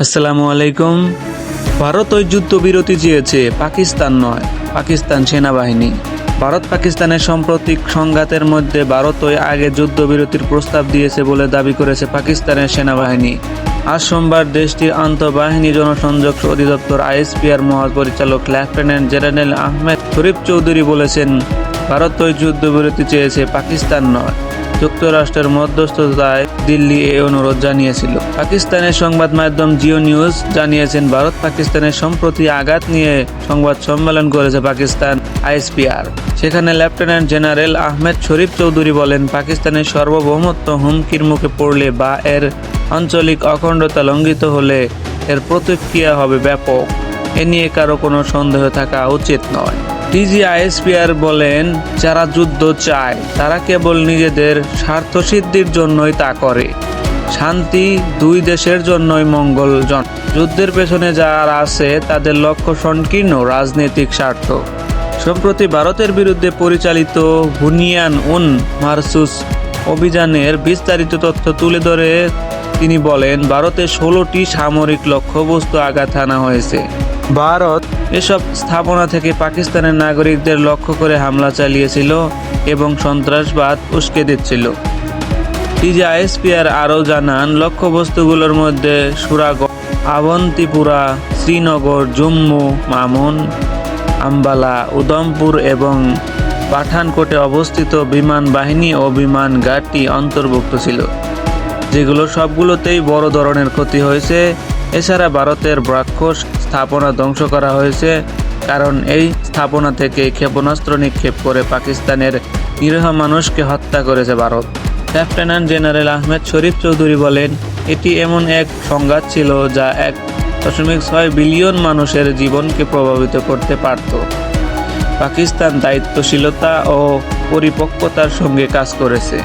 আসসালামু আলাইকুম। ভারত ওই যুদ্ধবিরতি চেয়েছে, পাকিস্তান নয়। পাকিস্তান সেনাবাহিনী। ভারত পাকিস্তানের সাম্প্রতিক সংঘাতের মধ্যে ভারতই আগে যুদ্ধবিরতির প্রস্তাব দিয়েছে বলে দাবি করেছে পাকিস্তানের সেনাবাহিনী। আজ সোমবার দেশটির আন্তঃবাহিনী জনসংযোগ অধিদপ্তর আইএসপিআর মহাপরিচালক লেফটেন্যান্ট জেনারেল আহমেদ শরীফ চৌধুরী বলেছেন, ভারত ওই যুদ্ধবিরতি চেয়েছে, পাকিস্তান নয়। যুক্তরাষ্ট্রের মধ্যস্থতায় দিল্লি এই অনুরোধ জানিয়েছিল। পাকিস্তানের সংবাদ মাধ্যম জিও নিউজ জানিয়েছেন, ভারত পাকিস্তানের সম্প্রতি আঘাত নিয়ে সংবাদ সম্মেলন করেছে পাকিস্তান আইএসপিআর। সেখানে লেফটেন্যান্ট জেনারেল আহমেদ শরীফ চৌধুরী বলেন, পাকিস্তানের সার্বভৌমত্ব হুমকির মুখে পড়লে বা এর আঞ্চলিক অখণ্ডতা লঙ্ঘিত হলে এর প্রতিক্রিয়া হবে ব্যাপক। এ নিয়ে কারো কোনো সন্দেহ থাকা উচিত নয়। ডিজি আইএসপিআর বলেন, যারা যুদ্ধ চায় তারা কেবল নিজেদের স্বার্থসিদ্ধির জন্যই তা করে। শান্তি দুই দেশের জন্যই মঙ্গলজন। যুদ্ধের পেছনে যারা আছে তাদের লক্ষ্য সংকীর্ণ রাজনৈতিক স্বার্থ। সম্প্রতি ভারতের বিরুদ্ধে পরিচালিত হুনিয়ান উন মারসুস অভিযানের বিস্তারিত তথ্য তুলে ধরে তিনি বলেন, ভারতে 16টি সামরিক লক্ষ্যবস্তু আঘাত হানা হয়েছে। ভারত এসব স্থাপনা থেকে পাকিস্তানের নাগরিকদের লক্ষ্য করে হামলা চালিয়েছিল এবং সন্ত্রাসবাদ উস্কে দিচ্ছিল। ডিজি আইএসপিআর আরও জানান, লক্ষ্যবস্তুগুলোর মধ্যে সুরাগড়, আবন্তিপুরা, শ্রীনগর, জম্মু, মামুন, আম্বালা, উধমপুর এবং পাঠানকোটে অবস্থিত বিমান বাহিনী ও বিমান ঘাঁটি অন্তর্ভুক্ত ছিল, যেগুলো সবগুলোতেই বড় ধরনের ক্ষতি হয়েছে। এছাড়া ভারতের ব্রাক্ষস স্থাপনা ধ্বংস করা হয়েছে, কারণ এই স্থাপনা থেকে ক্ষেপণাস্ত্র নিক্ষেপ করে পাকিস্তানের নিরীহ মানুষকে হত্যা করেছে ভারত। লেফটেন্যান্ট জেনারেল আহমেদ শরীফ চৌধুরী বলেন, এটি এমন এক সংঘাত ছিল যা 1.6 বিলিয়ন মানুষের জীবনকে প্রভাবিত করতে পারত। পাকিস্তান দায়িত্বশীলতা ও পরিপক্কতার সঙ্গে কাজ করেছে।